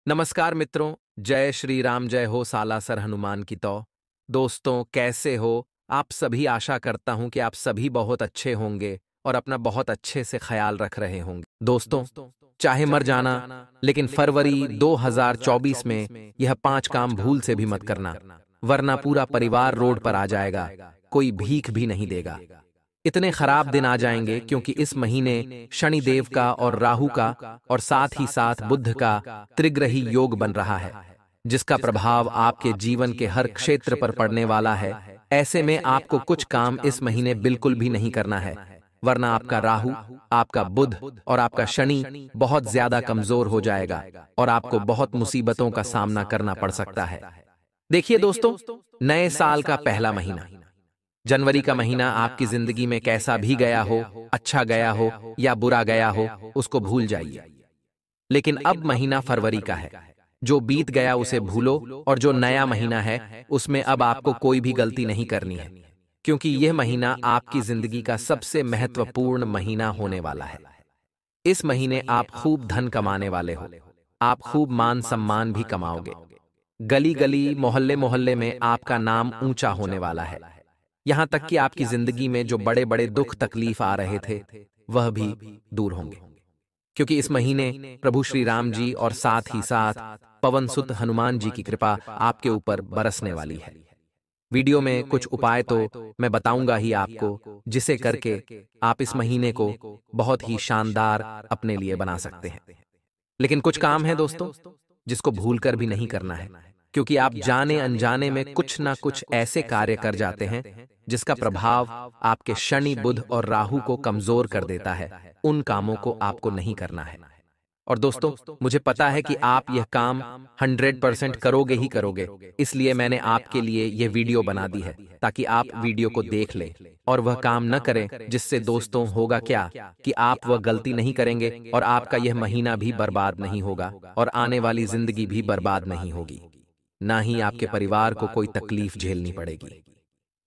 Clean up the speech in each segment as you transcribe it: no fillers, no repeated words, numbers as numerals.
नमस्कार मित्रों, जय श्री राम, जय हो सालासर हनुमान की तौ। दोस्तों, कैसे हो आप सभी? आशा करता हूं कि आप सभी बहुत अच्छे होंगे और अपना बहुत अच्छे से ख्याल रख रहे होंगे। दोस्तों, चाहे मर जाना, लेकिन फरवरी 2024 में यह 5 काम भूल से भी मत करना, वरना पूरा परिवार रोड पर आ जाएगा, कोई भीख भी नहीं देगा। इतने खराब दिन आ जाएंगे क्योंकि इस महीने शनि देव का और राहु का और साथ ही साथ बुध का त्रिग्रही योग बन रहा है, जिसका प्रभाव आपके जीवन के हर क्षेत्र पर पड़ने वाला है। ऐसे में आपको कुछ काम इस महीने बिल्कुल भी नहीं करना है, वरना आपका राहु, आपका बुध और आपका शनि बहुत ज्यादा कमजोर हो जाएगा और आपको बहुत मुसीबतों का सामना करना पड़ सकता है। देखिए दोस्तों, नए साल का पहला महीना जनवरी का महीना आपकी जिंदगी में कैसा भी गया हो, अच्छा गया हो या बुरा गया हो, उसको भूल जाइए। लेकिन अब महीना फरवरी का है। जो बीत गया उसे भूलो और जो नया महीना है उसमें अब आपको कोई भी गलती नहीं करनी है, क्योंकि यह महीना आपकी जिंदगी का सबसे महत्वपूर्ण महीना होने वाला है। इस महीने आप खूब धन कमाने वाले हो, आप खूब मान सम्मान भी कमाओगे। गली गली, मोहल्ले मोहल्ले में आपका नाम ऊंचा होने वाला है। यहां तक कि आपकी जिंदगी में जो बड़े बड़े दुख तकलीफ आ रहे थे वह भी दूर होंगे, क्योंकि इस महीने प्रभु श्री राम जी और साथ ही साथ पवन सुत हनुमान जी की कृपा आपके ऊपर बरसने वाली है। वीडियो में कुछ उपाय तो मैं बताऊंगा ही आपको, जिसे करके आप इस महीने को बहुत ही शानदार अपने लिए बना सकते हैं। लेकिन कुछ काम है दोस्तों जिसको भूलकर भी नहीं करना है, क्योंकि आप जाने अनजाने में कुछ ना कुछ ऐसे कार्य कर जाते हैं जिसका प्रभाव आपके शनि, बुध और राहु को कमजोर कर देता है। उन कामों को आपको नहीं करना है। और दोस्तों, मुझे पता है कि आप यह काम 100% करोगे ही करोगे, इसलिए मैंने आपके लिए यह वीडियो बना दी है ताकि आप वीडियो को देख लें और वह काम न करें, जिससे दोस्तों होगा क्या कि आप वह गलती नहीं करेंगे और आपका यह महीना भी बर्बाद नहीं होगा और आने वाली जिंदगी भी बर्बाद नहीं होगी, ना ही आपके परिवार को कोई तकलीफ झेलनी पड़ेगी।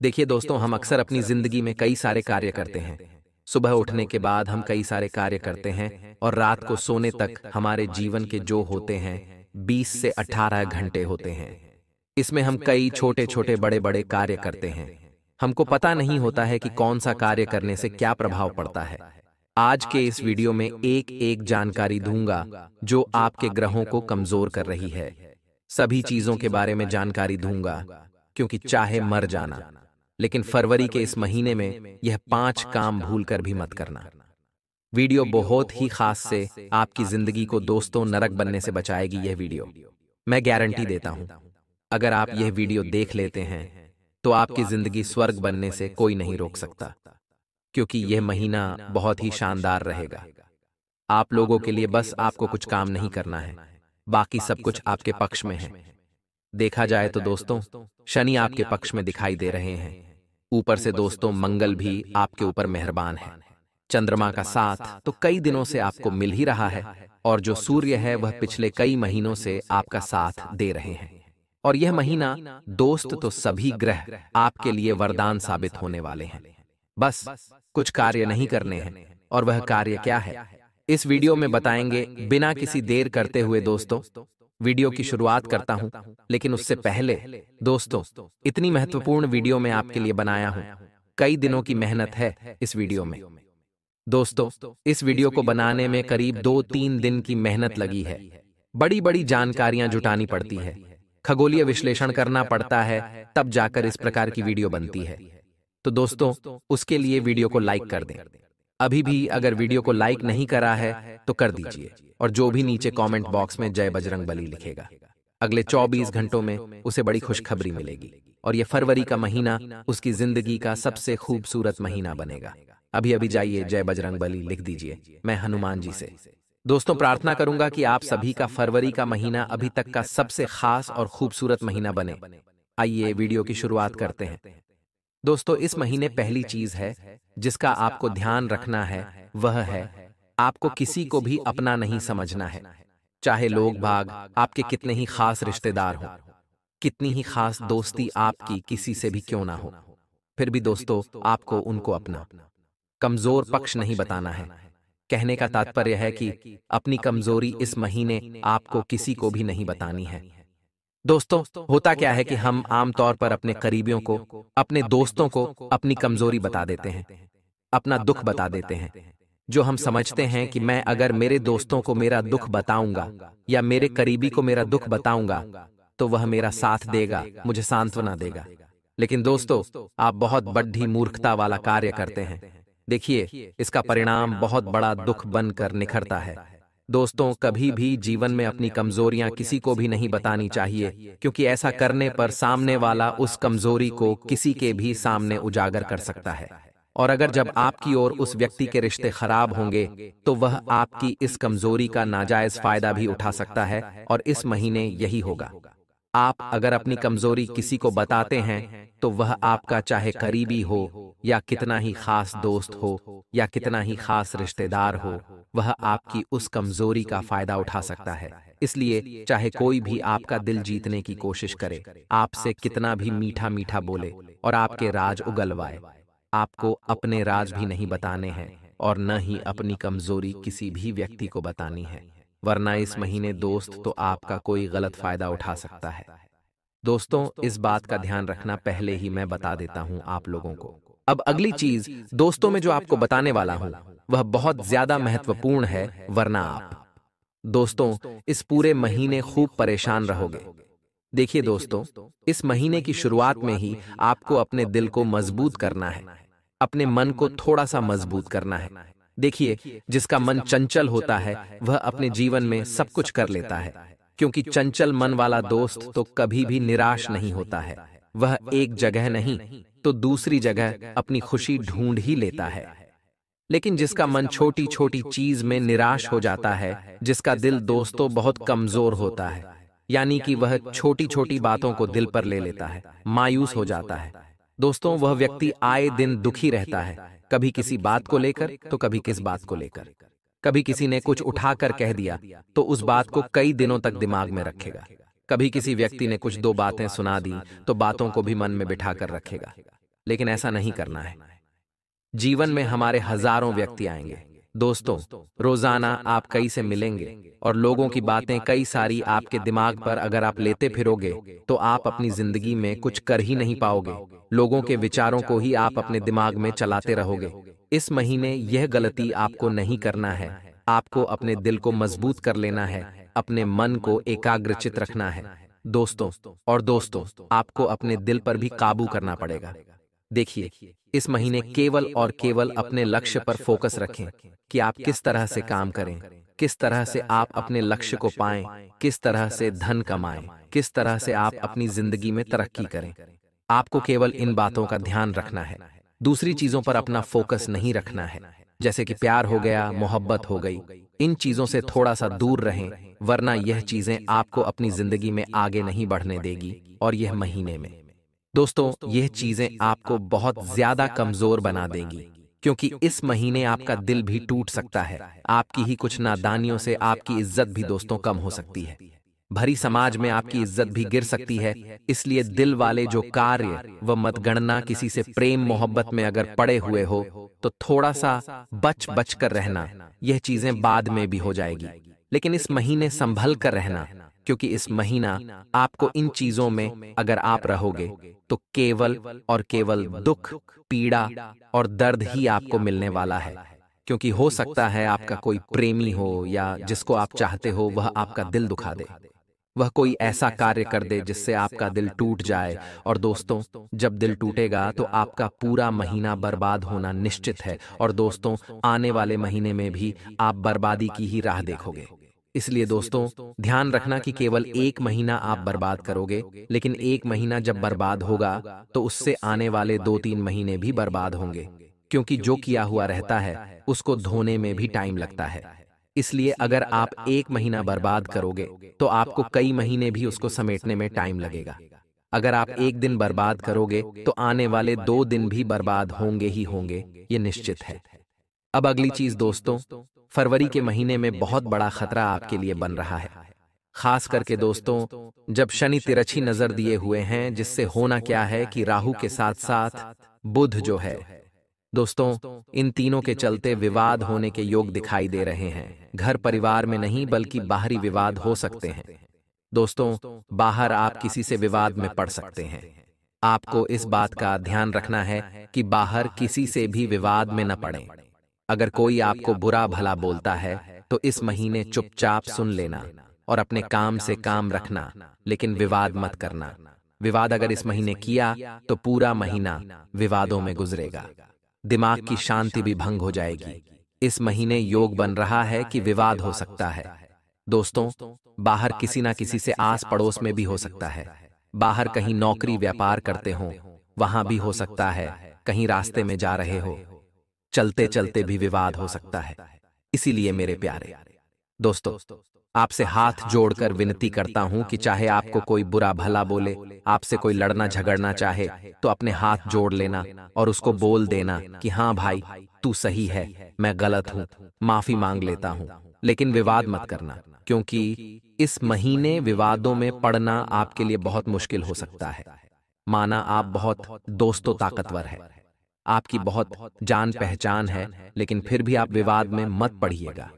देखिए दोस्तों, हम अक्सर अपनी जिंदगी में कई सारे कार्य करते हैं। सुबह उठने के बाद हम कई सारे कार्य करते हैं और रात को सोने तक हमारे जीवन के जो होते हैं 20 से 18 घंटे होते हैं। इसमें हम कई छोटे छोटे बड़े बड़े कार्य करते हैं। हमको पता नहीं होता है कि कौन सा कार्य करने से क्या प्रभाव पड़ता है। आज के इस वीडियो में एक एक जानकारी दूंगा जो आपके ग्रहों को कमजोर कर रही है। सभी चीजों के बारे में जानकारी दूंगा, क्योंकि चाहे मर जाना, लेकिन फरवरी के इस महीने में यह 5 काम भूलकर भी मत करना। वीडियो बहुत ही खास से आपकी जिंदगी को दोस्तों नरक बनने से बचाएगी। यह वीडियो मैं गारंटी देता हूं, अगर आप यह वीडियो देख लेते हैं तो आपकी जिंदगी स्वर्ग बनने से कोई नहीं रोक सकता, क्योंकि यह महीना बहुत ही शानदार रहेगा। आप लोगों के लिए बस आपको कुछ काम नहीं करना है, बाकी सब कुछ आपके पक्ष में है। देखा जाए तो दोस्तों, शनि आपके पक्ष में दिखाई दे रहे हैं। ऊपर से दोस्तों मंगल भी आपके ऊपर मेहरबान है। चंद्रमा का साथ तो कई दिनों से आपको मिल ही रहा है, और जो सूर्य है वह पिछले कई महीनों से आपका साथ दे रहे हैं। और यह महीना दोस्त तो सभी ग्रह आपके लिए वरदान साबित होने वाले हैं। बस कुछ कार्य नहीं करने हैं, और वह कार्य क्या है इस वीडियो में बताएंगे। बिना किसी देर करते हुए दोस्तों, वीडियो की शुरुआत करता हूं। लेकिन उससे पहले दोस्तों, इतनी महत्वपूर्ण वीडियो मैं आपके लिए बनाया हूं। कई दिनों की मेहनत है इस वीडियो में। दोस्तों, इस वीडियो को बनाने में करीब 2-3 दिन की मेहनत लगी है। बड़ी बड़ी जानकारियां जुटानी पड़ती है, खगोलीय विश्लेषण करना पड़ता है, तब जाकर इस प्रकार की वीडियो बनती है। तो दोस्तों, उसके लिए वीडियो को लाइक कर दें। अभी भी अगर वीडियो को लाइक नहीं करा है तो कर दीजिए, और जो भी नीचे कमेंट बॉक्स में जय बजरंगबली लिखेगा, अगले 24 घंटों में उसे बड़ी खुशखबरी मिलेगी, और ये फरवरी का महीना उसकी जिंदगी का सबसे खूबसूरत महीना बनेगा। अभी अभी जाइए जय बजरंगबली लिख दीजिए, मैं हनुमान जी से दोस्तों प्रार्थना करूंगा कि आप सभी का फरवरी का महीना अभी तक का सबसे खास और खूबसूरत महीना बने। आइए वीडियो की शुरुआत करते हैं। दोस्तों, इस महीने पहली चीज है जिसका आपको ध्यान रखना है, वह है आपको किसी को भी अपना नहीं समझना है। चाहे लोग भाग आपके कितने ही खास रिश्तेदार हों, कितनी ही खास दोस्ती आपकी किसी से भी क्यों ना हो, फिर भी दोस्तों आपको उनको अपना कमजोर पक्ष नहीं बताना है। कहने का तात्पर्य है कि अपनी कमजोरी इस महीने आपको किसी को भी नहीं बतानी है। दोस्तों, होता क्या है कि हम आमतौर पर अपने करीबियों को, अपने दोस्तों को अपनी कमजोरी बता देते हैं, अपना दुख बता देते हैं। जो हम समझते हैं कि मैं अगर मेरे दोस्तों को मेरा दुख बताऊंगा या मेरे करीबी को मेरा दुख बताऊंगा तो वह मेरा साथ देगा, मुझे सांत्वना देगा। लेकिन दोस्तों, आप बहुत बड़ी मूर्खता वाला कार्य करते हैं। देखिए, इसका परिणाम बहुत बड़ा दुख बनकर निखरता है। दोस्तों, कभी भी जीवन में अपनी कमजोरियां किसी को भी नहीं बतानी चाहिए, क्योंकि ऐसा करने पर सामने वाला उस कमजोरी को किसी के भी सामने उजागर कर सकता है। और अगर जब आपकी और उस व्यक्ति के रिश्ते खराब होंगे तो वह आपकी इस कमजोरी का नाजायज फायदा भी उठा सकता है, और इस महीने यही होगा। आप अगर अपनी कमजोरी किसी को बताते हैं तो वह आपका चाहे करीबी हो या कितना ही खास दोस्त हो या कितना ही खास रिश्तेदार हो, वह आपकी उस कमजोरी का फायदा उठा सकता है। इसलिए चाहे कोई भी आपका दिल जीतने की कोशिश करे, आपसे कितना भी मीठा मीठा बोले और आपके राज उगलवाए, आपको अपने राज भी नहीं बताने हैं और न ही अपनी कमजोरी किसी भी व्यक्ति को बतानी है, वरना इस महीने दोस्त तो आपका कोई गलत फायदा उठा सकता है। दोस्तों, इस बात का ध्यान रखना पहले ही मैं बता देता हूं आप लोगों को। अब अगली चीज दोस्तों में जो आपको बताने वाला हूं वह बहुत ज्यादा महत्वपूर्ण है, वरना आप दोस्तों इस पूरे महीने खूब परेशान रहोगे। देखिए दोस्तों, इस महीने की शुरुआत में ही आपको अपने दिल को मजबूत करना है, अपने मन को थोड़ा सा मजबूत करना है। देखिए, जिसका मन चंचल होता है वह अपने जीवन में सब कुछ कर लेता है, क्योंकि चंचल मन वाला दोस्त तो कभी भी निराश नहीं होता है। वह एक जगह नहीं तो दूसरी जगह अपनी खुशी ढूंढ ही लेता है। लेकिन जिसका मन छोटी छोटी चीज में निराश हो जाता है, जिसका दिल दोस्तों बहुत कमजोर होता है, यानी कि वह छोटी छोटी बातों को दिल पर ले लेता है, मायूस हो जाता है, दोस्तों वह व्यक्ति आए दिन दुखी रहता है, कभी किसी बात को लेकर तो कभी किस बात को लेकर। कभी किसी ने कुछ उठाकर कह दिया तो उस बात को कई दिनों तक दिमाग में रखेगा। कभी किसी व्यक्ति ने कुछ दो बातें सुना दी तो बातों को भी मन में बिठा कर रखेगा। लेकिन ऐसा नहीं करना है। जीवन में हमारे हजारों व्यक्ति आएंगे दोस्तों, रोजाना आप कई से मिलेंगे और लोगों की बातें कई सारी आपके दिमाग पर अगर आप लेते फिरोगे तो आप अपनी जिंदगी में कुछ कर ही नहीं पाओगे। लोगों के विचारों को ही आप अपने दिमाग में चलाते रहोगे। इस महीने यह गलती आपको नहीं करना है। आपको अपने दिल को मजबूत कर लेना है, अपने मन को एकाग्रचित रखना है दोस्तों। और दोस्तों, आपको अपने दिल पर भी काबू करना पड़ेगा। देखिए, इस महीने केवल और केवल अपने लक्ष्य पर फोकस रखें कि आप किस तरह से काम करें, किस तरह से आप अपने लक्ष्य को पाएं, किस तरह से धन कमाएं, किस तरह से आप अपनी जिंदगी में तरक्की करें। आपको केवल इन बातों का ध्यान रखना है, दूसरी चीजों पर अपना फोकस नहीं रखना है, जैसे कि प्यार हो गया, मोहब्बत हो गई। इन चीजों से थोड़ा सा दूर रहें, वरना यह चीजें आपको अपनी जिंदगी में आगे नहीं बढ़ने देगी। और यह महीने में दोस्तों यह चीजें आपको बहुत ज्यादा कमजोर बना देंगी, क्योंकि इस महीने आपका दिल भी टूट सकता है। आपकी ही कुछ नादानियों से आपकी इज्जत भी दोस्तों कम हो सकती है, भरी समाज में आपकी इज्जत भी गिर सकती है। इसलिए दिल वाले जो कार्य व मतगणना किसी से प्रेम मोहब्बत में अगर पड़े हुए हो तो थोड़ा सा बच बच कर रहना। यह चीजें बाद में भी हो जाएगी, लेकिन इस महीने संभल कर रहना, क्योंकि इस महीना आपको इन चीजों में अगर आप रहोगे तो केवल और केवल दुख, पीड़ा और दर्द ही आपको मिलने वाला है। क्योंकि हो सकता है आपका कोई प्रेमी हो या जिसको आप चाहते हो वह आपका दिल दुखा दे, वह कोई ऐसा कार्य कर दे जिससे आपका दिल टूट जाए। और दोस्तों, जब दिल टूटेगा तो आपका पूरा महीना बर्बाद होना निश्चित है। और दोस्तों, आने वाले महीने में भी आप बर्बादी की ही राह देखोगे। इसलिए दोस्तों, ध्यान रखना कि केवल एक महीना आप बर्बाद करोगे, लेकिन एक महीना जब बर्बाद होगा तो उससे आने वाले 2-3 महीने भी बर्बाद होंगे, क्योंकि जो किया हुआ रहता है उसको धोने में भी टाइम लगता है। इसलिए अगर आप एक महीना बर्बाद करोगे तो आपको कई महीने भी उसको समेटने में टाइम लगेगा। अगर आप एक दिन बर्बाद करोगे तो आने वाले 2 दिन भी बर्बाद होंगे ही होंगे, ये निश्चित है। अब अगली चीज दोस्तों, फरवरी के महीने में बहुत बड़ा खतरा आपके लिए बन रहा है। खास करके दोस्तों, जब शनि तिरछी नजर दिए हुए हैं, जिससे होना क्या है कि राहु के साथ साथ बुध जो है दोस्तों, इन तीनों के चलते विवाद होने के योग दिखाई दे रहे हैं। घर परिवार में नहीं बल्कि बाहरी विवाद हो सकते हैं। दोस्तों, बाहर आप किसी से विवाद में पड़ सकते हैं। आपको इस बात का ध्यान रखना है कि बाहर किसी से भी विवाद में न पड़ें। अगर कोई आपको बुरा भला बोलता है तो इस महीने चुपचाप सुन लेना और अपने काम से काम रखना, लेकिन विवाद मत करना। विवाद अगर इस महीने किया तो पूरा महीना विवादों में गुजरेगा। दिमाग की शांति भी भंग हो जाएगी। इस महीने योग बन रहा है कि विवाद हो सकता है। दोस्तों, बाहर किसी ना किसी से आस पड़ोस में भी हो सकता है। बाहर कहीं नौकरी व्यापार करते हो, वहां भी हो सकता है। कहीं रास्ते में जा रहे हो, चलते चलते भी विवाद हो सकता है। इसीलिए मेरे प्यारे दोस्तों, आपसे हाथ जोड़कर विनती करता हूं कि चाहे आपको कोई बुरा भला बोले, आपसे कोई लड़ना झगड़ना चाहे, तो अपने हाथ जोड़ लेना और उसको बोल देना कि हाँ भाई, तू सही है, मैं गलत हूं, माफी मांग लेता हूं। लेकिन विवाद मत करना, क्योंकि इस महीने विवादों में पड़ना आपके लिए बहुत मुश्किल हो सकता है। माना आप बहुत दोस्तों ताकतवर है, आपकी बहुत जान पहचान है, लेकिन फिर भी आप विवाद में मत पड़िएगा।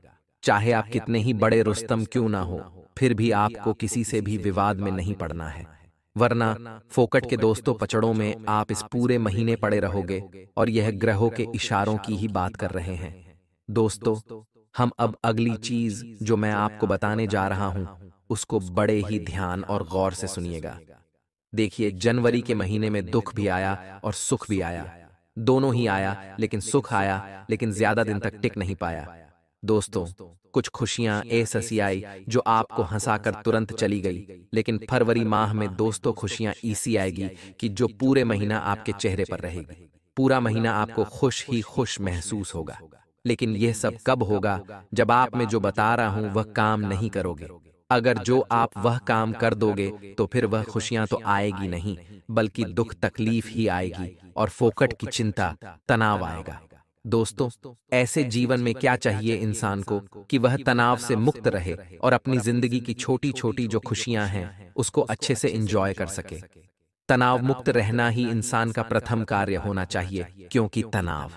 चाहे आप कितने ही बड़े रुस्तम क्यों ना हो, फिर भी आपको किसी से भी विवाद में नहीं पड़ना है, वरना फोकट के दोस्तों पचड़ों में आप इस पूरे महीने पड़े रहोगे। और यह ग्रहों के इशारों की ही बात कर रहे हैं। दोस्तों, हम अब अगली चीज जो मैं आपको बताने जा रहा हूं, उसको बड़े ही ध्यान और गौर से सुनिएगा। देखिए, जनवरी के महीने में दुख भी आया और सुख भी आया। दोनों ही आया, लेकिन सुख आया, लेकिन ज्यादा दिन तक टिक नहीं पाया। दोस्तों, कुछ खुशियां ऐसी आई जो आपको हंसाकर तुरंत चली गई, लेकिन फरवरी माह में दोस्तों खुशियां ऐसी आएगी कि जो पूरे महीना आपके चेहरे पर रहेगी। पूरा महीना आपको खुश ही खुश महसूस होगा। लेकिन यह सब कब होगा? जब आप में जो बता रहा हूं वह काम नहीं करोगे। अगर जो आप वह काम कर दोगे तो फिर वह खुशियां तो आएगी नहीं, बल्कि दुख तकलीफ ही आएगी और फोकट की चिंता तनाव आएगा। दोस्तों, ऐसे जीवन में क्या चाहिए इंसान को कि वह तनाव से मुक्त रहे और अपनी जिंदगी की छोटी छोटी जो खुशियां हैं उसको अच्छे से एंजॉय कर सके। तनाव मुक्त रहना ही इंसान का प्रथम कार्य होना चाहिए, क्योंकि तनाव,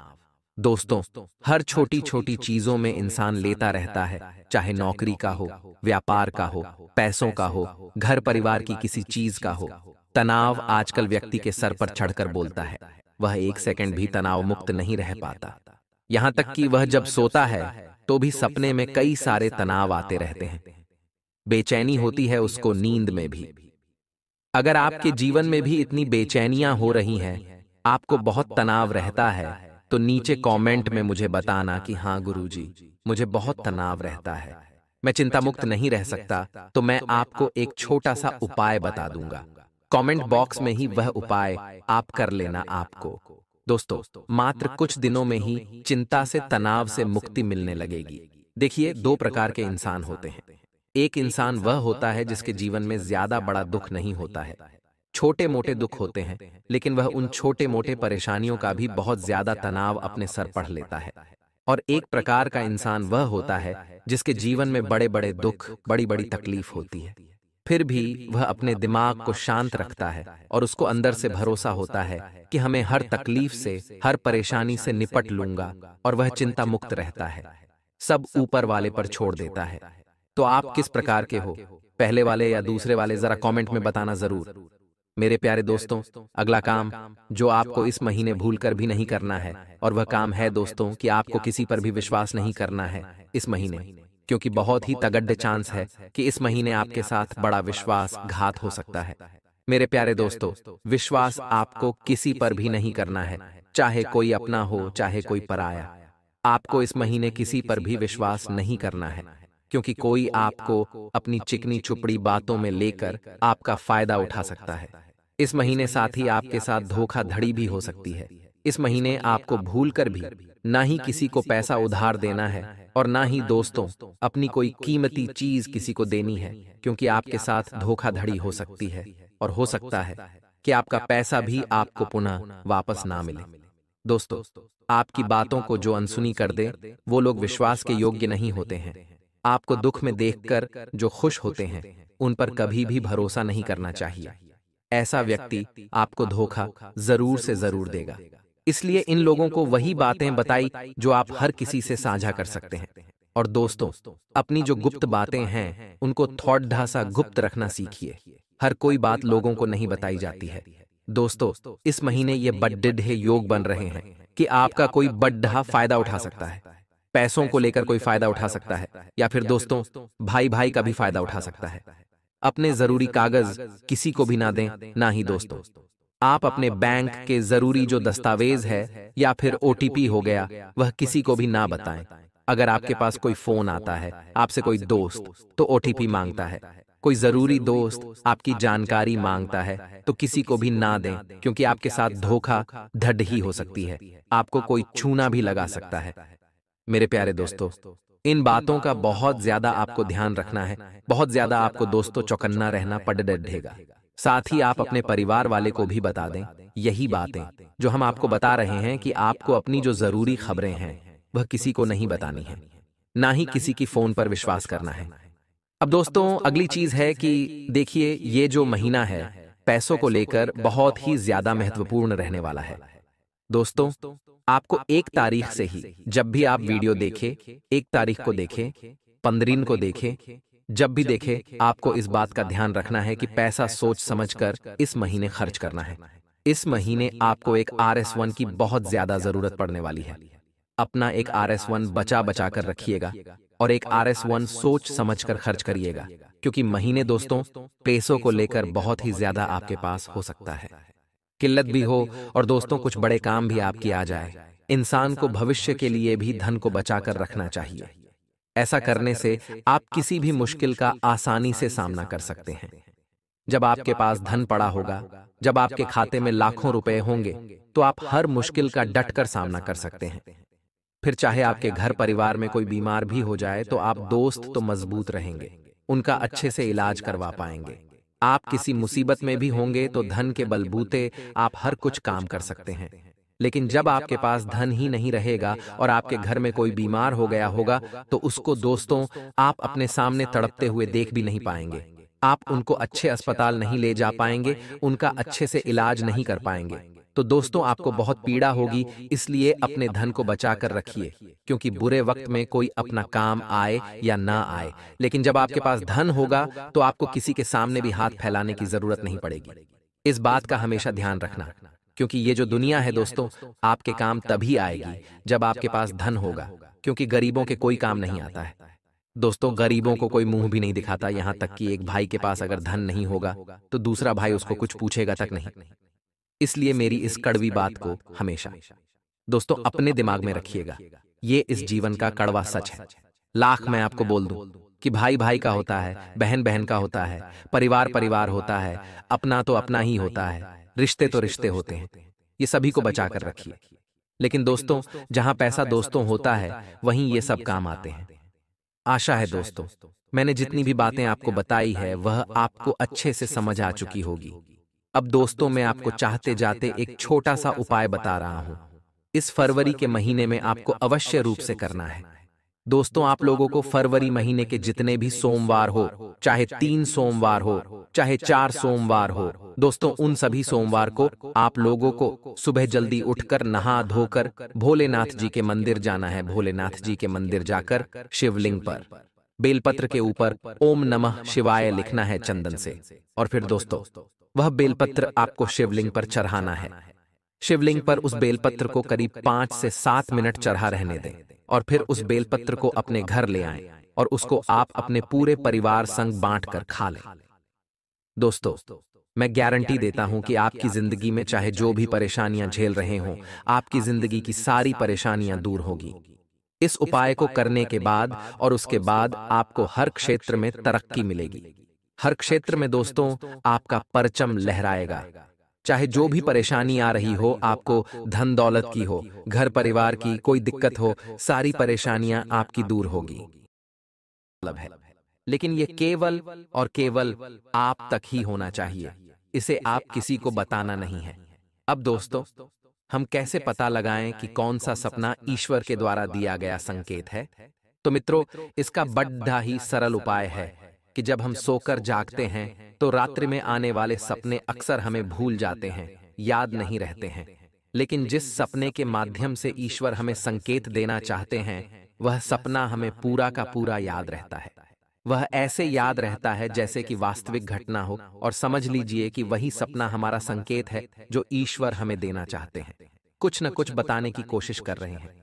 दोस्तों, हर छोटी छोटी चीजों में इंसान लेता रहता है, चाहे नौकरी का हो, व्यापार का हो, पैसों का हो, घर परिवार की किसी चीज का हो। तनाव आजकल व्यक्ति के सर पर चढ़कर बोलता है। वह एक सेकंड भी तनाव मुक्त नहीं रह पाता। यहां तक कि वह जब सोता है तो भी सपने में कई सारे तनाव आते रहते हैं। बेचैनी होती है उसको नींद में भी। अगर आपके जीवन में भी इतनी बेचैनियां हो रही हैं, आपको बहुत तनाव रहता है, तो नीचे कमेंट में मुझे बताना कि हाँ गुरुजी, मुझे बहुत तनाव रहता है, मैं चिंता मुक्त नहीं रह सकता। तो मैं आपको एक छोटा सा उपाय बता दूंगा। कमेंट बॉक्स में ही वह उपाय आप कर लेना आपको। दोस्तों, मात्र कुछ दिनों में ही चिंता से तनाव से मुक्ति मिलने लगेगी। देखिए, दो प्रकार के इंसान होते हैं। एक इंसान वह होता है जिसके जीवन में ज्यादा बड़ा दुख नहीं होता है, छोटे मोटे दुख होते हैं, लेकिन वह उन छोटे मोटे परेशानियों का भी बहुत ज्यादा तनाव अपने सर पढ़ लेता है। और एक प्रकार का इंसान वह होता है जिसके जीवन में बड़े बड़े दुख, बड़ी बड़ी तकलीफ होती है, फिर भी वह अपने दिमाग को शांत रखता है और उसको अंदर से भरोसा होता है कि हमें हर तकलीफ से, हर परेशानी से निपट लूंगा, और वह चिंता मुक्त रहता है, सब ऊपर वाले पर छोड़ देता है। तो आप किस प्रकार के हो, पहले वाले या दूसरे वाले? जरा कमेंट में बताना जरूर। मेरे प्यारे दोस्तों, अगला काम जो आपको इस महीने भूलकर भी नहीं करना है, और वह काम है दोस्तों कि आपको किसी पर भी विश्वास नहीं करना है इस महीने, क्योंकि बहुत ही तगड़े चांस है कि इस महीने आपके साथ बड़ा विश्वासघात हो सकता है। मेरे प्यारे दोस्तों, विश्वास आपको किसी पर भी नहीं करना है, चाहे कोई अपना हो चाहे कोई पराया। आपको इस महीने किसी पर भी विश्वास नहीं करना है, क्योंकि कोई आपको अपनी चिकनी चुपड़ी बातों में लेकर आपका फायदा उठा सकता है। इस महीने साथ ही आपके साथ धोखाधड़ी भी हो सकती है। इस महीने आपको भूलकर भी ना ही किसी को पैसा उधार देना है और ना ही दोस्तों अपनी कोई कीमती चीज किसी को देनी है, क्योंकि आपके साथ धोखाधड़ी हो सकती है और हो सकता है कि आपका पैसा भी आपको पुनः वापस ना मिले। दोस्तों, आपकी बातों को जो अनसुनी कर दे वो लोग विश्वास के योग्य नहीं होते हैं। आपको दुख में देखकर जो खुश होते हैं उन पर कभी भी भरोसा नहीं करना चाहिए। ऐसा व्यक्ति आपको धोखा जरूर से जरूर देगा। इसलिए इन लोगों को वही बातें बताई जो आप हर किसी से साझा कर सकते हैं। और दोस्तों, अपनी जो गुप्त बातें हैं उनको थोड़ा सा गुप्त रखना सीखिए। हर कोई बात लोगों को नहीं बताई जाती है। दोस्तों, इस महीने ये बड्ढे योग बन रहे हैं कि आपका कोई बड्ढा फायदा उठा सकता है। पैसों को लेकर कोई फायदा उठा सकता है, या फिर दोस्तों भाई भाई का भी फायदा उठा सकता है। अपने जरूरी कागज किसी को भी ना दें, ना ही दोस्तों। आप अपने बैंक के जरूरी जो दस्तावेज है या फिर ओटीपी हो गया, वह किसी को भी ना बताएं। अगर आपके पास कोई फोन आता है, आपसे कोई दोस्त, तो ओटीपी मांगता है, कोई जरूरी दोस्त आपकी जानकारी मांगता है, तो किसी को भी ना दें, क्योंकि आपके साथ धोखा धड़ ही हो सकती है। आपको कोई छूना भी लगा सकता है। मेरे प्यारे दोस्तों, इन बातों का बहुत ज्यादा आपको ध्यान रखना है। बहुत ज्यादा आपको दोस्तों चौकन्ना रहना पड़ेगा। साथ ही आप अपने परिवार वाले को भी बता दें यही बातें जो हम आपको बता रहे हैं, कि आपको अपनी जो जरूरी खबरें हैं वह किसी को नहीं बतानी है, ना ही किसी की फोन पर विश्वास करना है। अब दोस्तों, अगली चीज है कि देखिए, ये जो महीना है पैसों को लेकर बहुत ही ज्यादा महत्वपूर्ण रहने वाला है। दोस्तों, आपको 1 तारीख से ही जब भी आप वीडियो देखें, 1 तारीख को देखें, 15 को देखें, जब भी देखें, आपको इस बात का ध्यान रखना है कि पैसा सोच समझकर इस महीने खर्च करना है। इस महीने आपको एक RS1 की बहुत ज्यादा जरूरत पड़ने वाली है। अपना एक RS1 बचा बचा कर रखिएगा और एक RS1 सोच समझकर खर्च करिएगा, क्योंकि महीने दोस्तों पैसों को लेकर बहुत ही ज्यादा आपके पास हो सकता है। किल्लत भी हो और दोस्तों कुछ बड़े काम भी आपकी आ जाए। इंसान को भविष्य के लिए भी धन को बचाकर रखना चाहिए। ऐसा करने से आप किसी भी मुश्किल का आसानी से सामना कर सकते हैं। जब आपके पास धन पड़ा होगा, जब आपके खाते में लाखों रुपए होंगे, तो आप हर मुश्किल का डटकर सामना कर सकते हैं। फिर चाहे आपके घर परिवार में कोई बीमार भी हो जाए, तो आप दोस्त तो मजबूत रहेंगे, उनका अच्छे से इलाज करवा पाएंगे। आप किसी मुसीबत में भी होंगे तो धन के बलबूते आप हर कुछ काम कर सकते हैं। लेकिन जब आपके पास धन ही नहीं रहेगा और आपके घर में कोई बीमार हो गया होगा, तो उसको दोस्तों आप अपने सामने तड़पते हुए देख भी नहीं पाएंगे। आप उनको अच्छे अस्पताल नहीं ले जा पाएंगे, उनका अच्छे से इलाज नहीं कर पाएंगे। तो दोस्तों आपको बहुत पीड़ा होगी, इसलिए अपने धन को बचा कर रखिए, क्योंकि बुरे वक्त में कोई अपना काम आए या ना आए, लेकिन जब आपके पास धन होगा तो आपको किसी के सामने भी हाथ फैलाने की जरूरत नहीं पड़ेगी। इस बात का हमेशा ध्यान रखना, क्योंकि ये जो दुनिया है दोस्तों, आपके काम तभी आएगी जब आपके पास धन होगा, क्योंकि गरीबों के कोई काम नहीं आता है। दोस्तों, गरीबों को कोई मुंह भी नहीं दिखाता, यहां तक कि एक भाई के पास अगर धन नहीं होगा तो दूसरा भाई उसको कुछ पूछेगा तक नहीं। इसलिए मेरी इस कड़वी बात को हमेशा दोस्तों अपने दिमाग में रखिएगा। ये इस जीवन का कड़वा सच है। लाख मैं आपको बोल दूं कि भाई भाई का होता है, बहन बहन का होता है, परिवार परिवार होता है, अपना तो अपना ही होता है, रिश्ते तो रिश्ते होते हैं। ये सभी को बचा कर रखिए। लेकिन दोस्तों, जहां पैसा दोस्तों होता है, वहीं ये सब काम आते हैं। आशा है दोस्तों, मैंने जितनी भी बातें आपको बताई है वह आपको अच्छे से समझ आ चुकी होगी। अब दोस्तों, मैं आपको चाहते जाते एक छोटा सा उपाय बता रहा हूं। इस फरवरी के महीने में आपको अवश्य रूप से करना है। दोस्तों, आप लोगों को फरवरी महीने के जितने भी सोमवार हो, चाहे 3 सोमवार हो, चाहे 4 सोमवार हो, दोस्तों उन सभी सोमवार को आप लोगों को सुबह जल्दी उठकर नहा धोकर भोलेनाथ जी के मंदिर जाना है। भोलेनाथ जी के मंदिर जाकर शिवलिंग पर बेलपत्र के ऊपर ओम नमः शिवाय लिखना है चंदन से, और फिर दोस्तों वह बेलपत्र आपको शिवलिंग पर चढ़ाना है। शिवलिंग पर उस बेलपत्र को करीब 5 से 7 मिनट चढ़ा रहने दें, और फिर उस बेलपत्र को अपने घर ले आएं और उसको आप अपने पूरे परिवार संग बांटकर खा लें। दोस्तों, मैं गारंटी देता हूं कि आपकी जिंदगी में चाहे जो भी परेशानियां झेल रहे हों, आपकी जिंदगी की सारी परेशानियां दूर होगी। इस उपाय को करने के बाद और उसके बाद आपको हर क्षेत्र में तरक्की मिलेगी। हर क्षेत्र में दोस्तों आपका परचम लहराएगा। चाहे जो भी परेशानी आ रही हो, आपको धन दौलत की हो, घर परिवार की कोई दिक्कत हो, सारी परेशानियां आपकी दूर होगी। मतलब है, लेकिन ये केवल और केवल आप तक ही होना चाहिए। इसे आप किसी को बताना नहीं है। अब दोस्तों, हम कैसे पता लगाएं कि कौन सा सपना ईश्वर के द्वारा दिया गया संकेत है? तो मित्रों, इसका बड़ा ही सरल उपाय है कि जब हम सोकर जागते हैं तो रात्रि में आने वाले सपने अक्सर हमें भूल जाते हैं, याद नहीं रहते हैं। लेकिन जिस सपने के माध्यम से ईश्वर हमें संकेत देना चाहते हैं, वह सपना हमें पूरा का पूरा याद रहता है। वह ऐसे याद रहता है जैसे कि वास्तविक घटना हो, और समझ लीजिए कि वही सपना हमारा संकेत है जो ईश्वर हमें देना चाहते हैं, कुछ न कुछ बताने की कोशिश कर रहे हैं।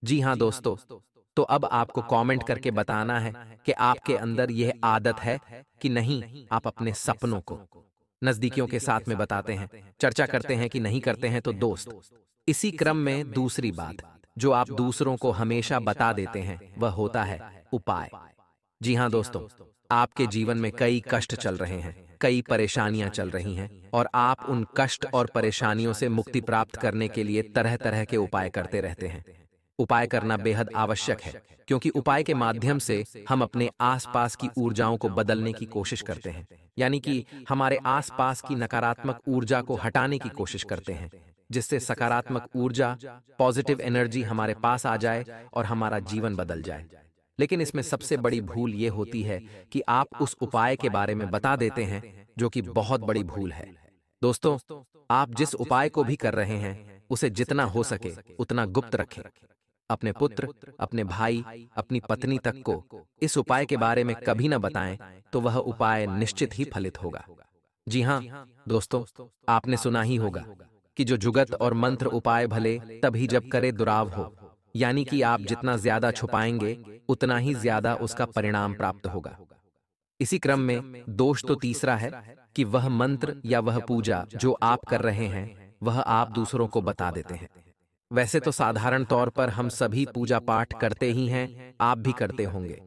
जी हाँ दोस्तों, तो अब आपको कमेंट करके बताना है कि आपके अंदर यह आदत है कि नहीं। आप अपने सपनों को नजदीकियों के साथ में बताते हैं, चर्चा करते हैं कि नहीं करते हैं तो दोस्त। इसी क्रम में दूसरी बात जो आप दूसरों को हमेशा बता देते हैं वह होता है उपाय। जी हाँ दोस्तों, आपके जीवन में कई कष्ट चल रहे हैं, कई परेशानियां चल रही हैं, और आप उन कष्ट और परेशानियों से मुक्ति प्राप्त करने के लिए तरह तरह के उपाय करते रहते हैं। उपाय करना बेहद आवश्यक है, क्योंकि उपाय के माध्यम से हम अपने आसपास की ऊर्जाओं को बदलने की कोशिश करते हैं, यानी कि हमारे आसपास की नकारात्मक ऊर्जा को हटाने की कोशिश करते हैं, जिससे सकारात्मक ऊर्जा, पॉजिटिव एनर्जी हमारे पास आ जाए और हमारा जीवन बदल जाए। लेकिन इसमें सबसे बड़ी भूल ये होती है कि आप उस उपाय के बारे में बता देते हैं, जो कि बहुत बड़ी भूल है। दोस्तों, आप जिस उपाय को भी कर रहे हैं उसे जितना हो सके उतना गुप्त रखें। अपने पुत्र, अपने भाई, अपनी पत्नी तक को इस उपाय के बारे में कभी न बताएं, तो वह उपाय निश्चित ही फलित होगा। जी हाँ दोस्तों, आपने सुना ही होगा कि जो जुगत और मंत्र उपाय भले तभी जब करे दुराव हो, यानी कि आप जितना ज्यादा छुपाएंगे उतना ही ज्यादा उसका परिणाम प्राप्त होगा। इसी क्रम में दोष तो तीसरा है कि वह मंत्र या वह पूजा जो आप कर रहे हैं वह आप दूसरों को बता देते हैं। वैसे तो साधारण तौर पर हम सभी पूजा पाठ करते ही हैं, आप भी करते होंगे,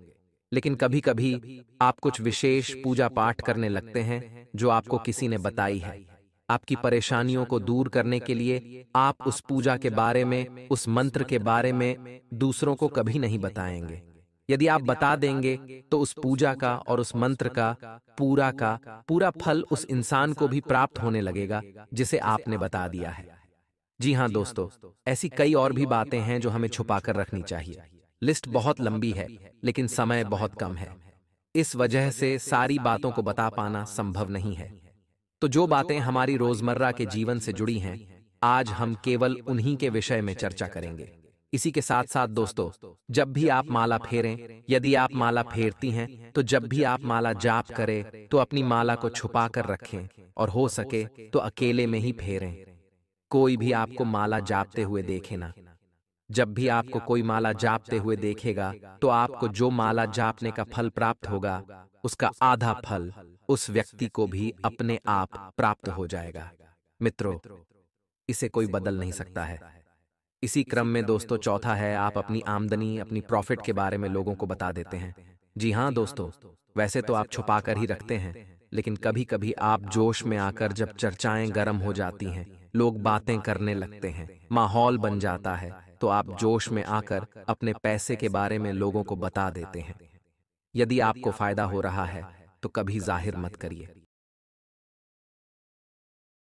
लेकिन कभी कभी आप कुछ विशेष पूजा पाठ करने लगते हैं जो आपको किसी ने बताई है। आपकी परेशानियों को दूर करने के लिए आप उस पूजा के बारे में, उस मंत्र के बारे में दूसरों को कभी नहीं बताएंगे। यदि आप बता देंगे तो उस पूजा का और उस मंत्र का पूरा फल उस इंसान को भी प्राप्त होने लगेगा जिसे आपने बता दिया है। जी हाँ दोस्तों, ऐसी कई और भी बातें हैं जो हमें छुपाकर रखनी चाहिए। लिस्ट बहुत लंबी है, लेकिन समय बहुत कम है। इस वजह से सारी बातों को बता पाना संभव नहीं है। तो जो बातें हमारी रोजमर्रा के जीवन से जुड़ी हैं, आज हम केवल उन्हीं के विषय में चर्चा करेंगे। इसी के साथ साथ दोस्तों, जब भी आप माला फेरें, यदि आप माला फेरती हैं, तो जब भी आप माला जाप करें तो अपनी माला को छुपा कर रखें, और हो सके तो अकेले में ही फेरें। कोई भी आपको माला जापते हुए देखे ना। जब भी आपको कोई माला जापते हुए देखेगा तो आपको जो माला जापने का फल प्राप्त होगा उसका आधा फल उस व्यक्ति को भी अपने आप प्राप्त हो जाएगा। मित्रों, इसे कोई बदल नहीं सकता है। इसी क्रम में दोस्तों चौथा है, आप अपनी आमदनी, अपनी प्रॉफिट के बारे में लोगों को बता देते हैं। जी हाँ दोस्तों, वैसे तो आप छुपा कर ही रखते हैं, लेकिन कभी कभी आप जोश में आकर जब चर्चाएं गर्म हो जाती हैं, लोग बातें करने लगते हैं, माहौल बन जाता है, तो आप जोश में आकर अपने पैसे के बारे में लोगों को बता देते हैं। यदि आपको फायदा हो रहा है तो कभी जाहिर मत करिए।